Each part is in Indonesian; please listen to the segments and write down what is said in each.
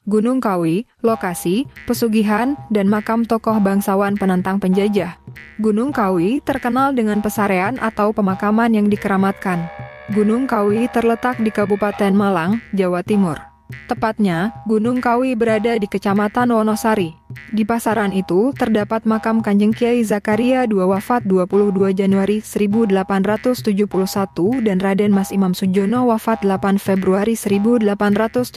Gunung Kawi, lokasi, pesugihan, dan makam tokoh bangsawan penentang penjajah. Gunung Kawi terkenal dengan pesarean atau pemakaman yang dikeramatkan. Gunung Kawi terletak di Kabupaten Malang, Jawa Timur. Tepatnya, Gunung Kawi berada di Kecamatan Wonosari. Di pasaran itu terdapat makam Kanjeng Kiai Zakaria II wafat 22 Januari 1871 dan Raden Mas Imam Sujono wafat 8 Februari 1876.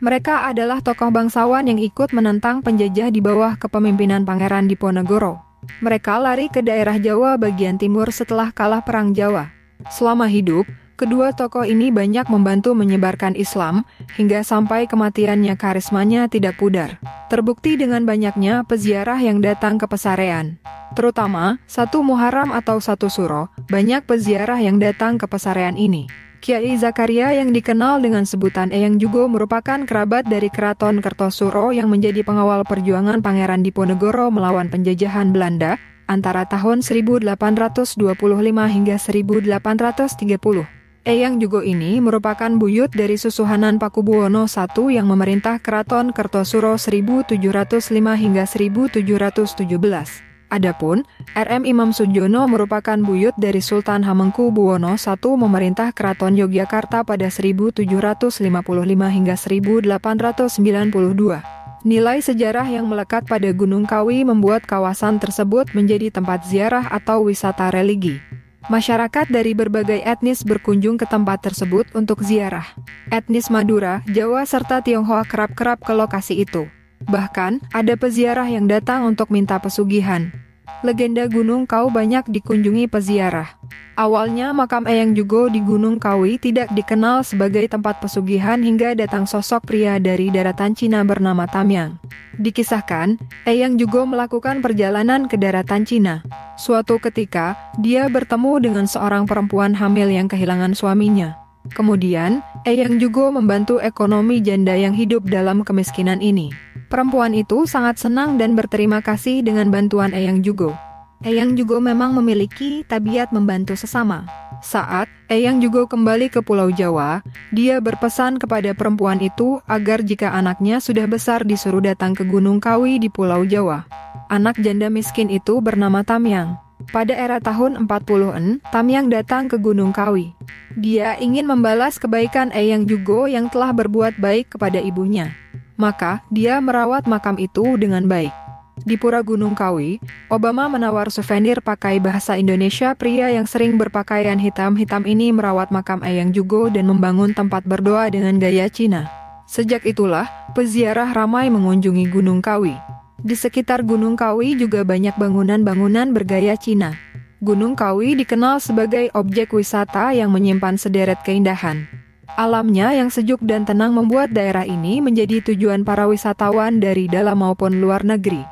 Mereka adalah tokoh bangsawan yang ikut menentang penjajah di bawah kepemimpinan Pangeran Diponegoro. Mereka lari ke daerah Jawa bagian timur setelah kalah Perang Jawa. Selama hidup, kedua tokoh ini banyak membantu menyebarkan Islam, hingga sampai kematiannya karismanya tidak pudar. Terbukti dengan banyaknya peziarah yang datang ke pesarean. Terutama, 1 Muharram atau 1 Suro, banyak peziarah yang datang ke pesarean ini. Kiai Zakaria yang dikenal dengan sebutan Eyang Jugo merupakan kerabat dari Keraton Kertosuro yang menjadi pengawal perjuangan Pangeran Diponegoro melawan penjajahan Belanda antara tahun 1825 hingga 1830. Eyang Jugo ini merupakan buyut dari Susuhunan Pakubuwono I yang memerintah Keraton Kertosuro 1705 hingga 1717. Adapun, RM Imam Sujono merupakan buyut dari Sultan Hamengkubuwono I memerintah Keraton Yogyakarta pada 1755 hingga 1892. Nilai sejarah yang melekat pada Gunung Kawi membuat kawasan tersebut menjadi tempat ziarah atau wisata religi. Masyarakat dari berbagai etnis berkunjung ke tempat tersebut untuk ziarah. Etnis Madura, Jawa serta Tionghoa kerap-kerap ke lokasi itu. Bahkan, ada peziarah yang datang untuk minta pesugihan. Legenda Gunung Kawi banyak dikunjungi peziarah. Awalnya makam Eyang Jugo di Gunung Kawi tidak dikenal sebagai tempat pesugihan hingga datang sosok pria dari daratan Cina bernama Tamyang. Dikisahkan, Eyang Jugo melakukan perjalanan ke daratan Cina. Suatu ketika, dia bertemu dengan seorang perempuan hamil yang kehilangan suaminya. Kemudian, Eyang Jugo membantu ekonomi janda yang hidup dalam kemiskinan ini. Perempuan itu sangat senang dan berterima kasih dengan bantuan Eyang Jugo. Eyang Jugo memang memiliki tabiat membantu sesama. Saat Eyang Jugo kembali ke Pulau Jawa, dia berpesan kepada perempuan itu agar jika anaknya sudah besar disuruh datang ke Gunung Kawi di Pulau Jawa. Anak janda miskin itu bernama Tamyang. Pada era tahun 40-an, Tamyang datang ke Gunung Kawi. Dia ingin membalas kebaikan Eyang Jugo yang telah berbuat baik kepada ibunya. Maka, dia merawat makam itu dengan baik. Di Pura Gunung Kawi, Obama menawar souvenir pakai bahasa Indonesia. Pria yang sering berpakaian hitam-hitam ini merawat makam Eyang Jugo dan membangun tempat berdoa dengan gaya Cina. Sejak itulah, peziarah ramai mengunjungi Gunung Kawi. Di sekitar Gunung Kawi juga banyak bangunan-bangunan bergaya Cina. Gunung Kawi dikenal sebagai objek wisata yang menyimpan sederet keindahan. Alamnya yang sejuk dan tenang membuat daerah ini menjadi tujuan para wisatawan dari dalam maupun luar negeri.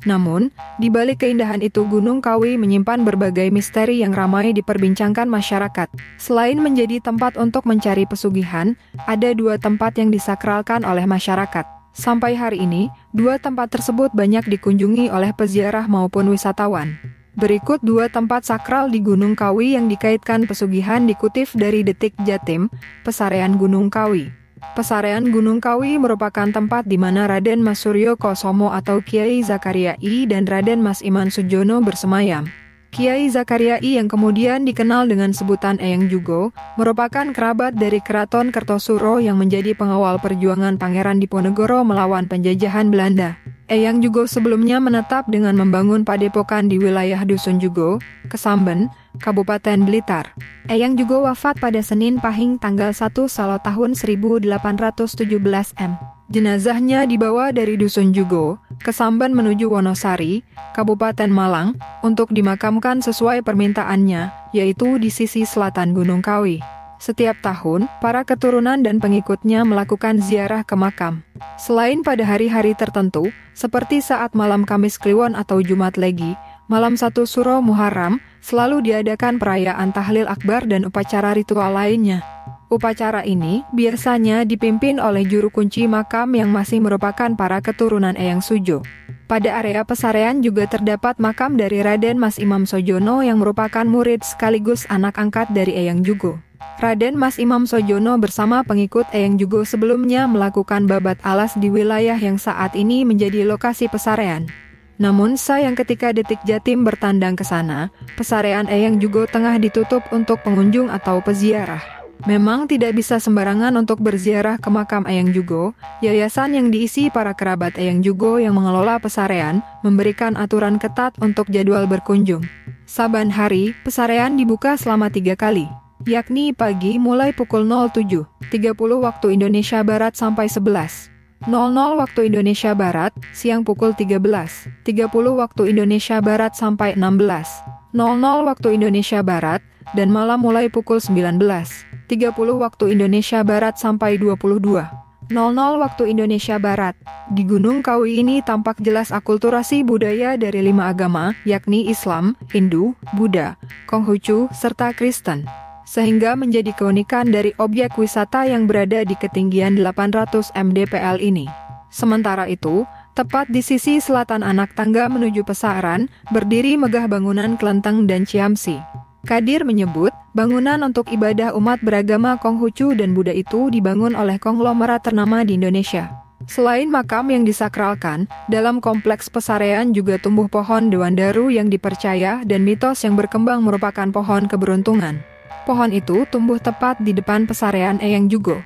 Namun, di balik keindahan itu Gunung Kawi menyimpan berbagai misteri yang ramai diperbincangkan masyarakat. Selain menjadi tempat untuk mencari pesugihan, ada 2 tempat yang disakralkan oleh masyarakat. Sampai hari ini, 2 tempat tersebut banyak dikunjungi oleh peziarah maupun wisatawan. Berikut 2 tempat sakral di Gunung Kawi yang dikaitkan pesugihan dikutip dari Detik Jatim, Pesarean Gunung Kawi. Pesarean Gunung Kawi merupakan tempat di mana Raden Mas Suryo Kosomo atau Kiai Zakaria I dan Raden Mas Iman Sujono bersemayam. Kiai Zakaria I yang kemudian dikenal dengan sebutan Eyang Jugo, merupakan kerabat dari Keraton Kertosuro yang menjadi pengawal perjuangan Pangeran Diponegoro melawan penjajahan Belanda. Eyang Jugo sebelumnya menetap dengan membangun padepokan di wilayah Dusun Jugo, Kesamben, Kabupaten Blitar. Eyang Jugo wafat pada Senin Pahing tanggal 1 Salo tahun 1817 M. Jenazahnya dibawa dari Dusun Jugo, Kesamben menuju Wonosari, Kabupaten Malang, untuk dimakamkan sesuai permintaannya, yaitu di sisi selatan Gunung Kawi. Setiap tahun, para keturunan dan pengikutnya melakukan ziarah ke makam. Selain pada hari-hari tertentu, seperti saat malam Kamis Kliwon atau Jumat Legi, malam 1 Suro Muharram, selalu diadakan perayaan tahlil akbar dan upacara ritual lainnya. Upacara ini biasanya dipimpin oleh juru kunci makam yang masih merupakan para keturunan Eyang Sujo. Pada area pesarean juga terdapat makam dari Raden Mas Imam Sujono yang merupakan murid sekaligus anak angkat dari Eyang Jugo. Raden Mas Imam Sojono bersama pengikut Eyang Jugo sebelumnya melakukan babat alas di wilayah yang saat ini menjadi lokasi pesarean. Namun sayang ketika Detik Jatim bertandang ke sana, pesarean Eyang Jugo tengah ditutup untuk pengunjung atau peziarah. Memang tidak bisa sembarangan untuk berziarah ke makam Eyang Jugo. Yayasan yang diisi para kerabat Eyang Jugo yang mengelola pesarean memberikan aturan ketat untuk jadwal berkunjung. Saban hari, pesarean dibuka selama 3 kali, yakni pagi mulai pukul 07.30 waktu Indonesia Barat sampai 11.00 waktu Indonesia Barat, siang pukul 13.30 waktu Indonesia Barat sampai 16.00 waktu Indonesia Barat, dan malam mulai pukul 19.30 waktu Indonesia Barat sampai 22.00 waktu Indonesia Barat. Di Gunung Kawi ini tampak jelas akulturasi budaya dari 5 agama, yakni Islam, Hindu, Buddha, Konghucu, serta Kristen, sehingga menjadi keunikan dari objek wisata yang berada di ketinggian 800 mdpl ini. Sementara itu, tepat di sisi selatan anak tangga menuju pesaran, berdiri megah bangunan kelenteng dan ciamsi. Kadir menyebut, bangunan untuk ibadah umat beragama Konghucu dan Buddha itu dibangun oleh konglomerat ternama di Indonesia. Selain makam yang disakralkan, dalam kompleks pesarean juga tumbuh pohon dewandaru yang dipercaya dan mitos yang berkembang merupakan pohon keberuntungan. Pohon itu tumbuh tepat di depan pesarean Eyang Jugo.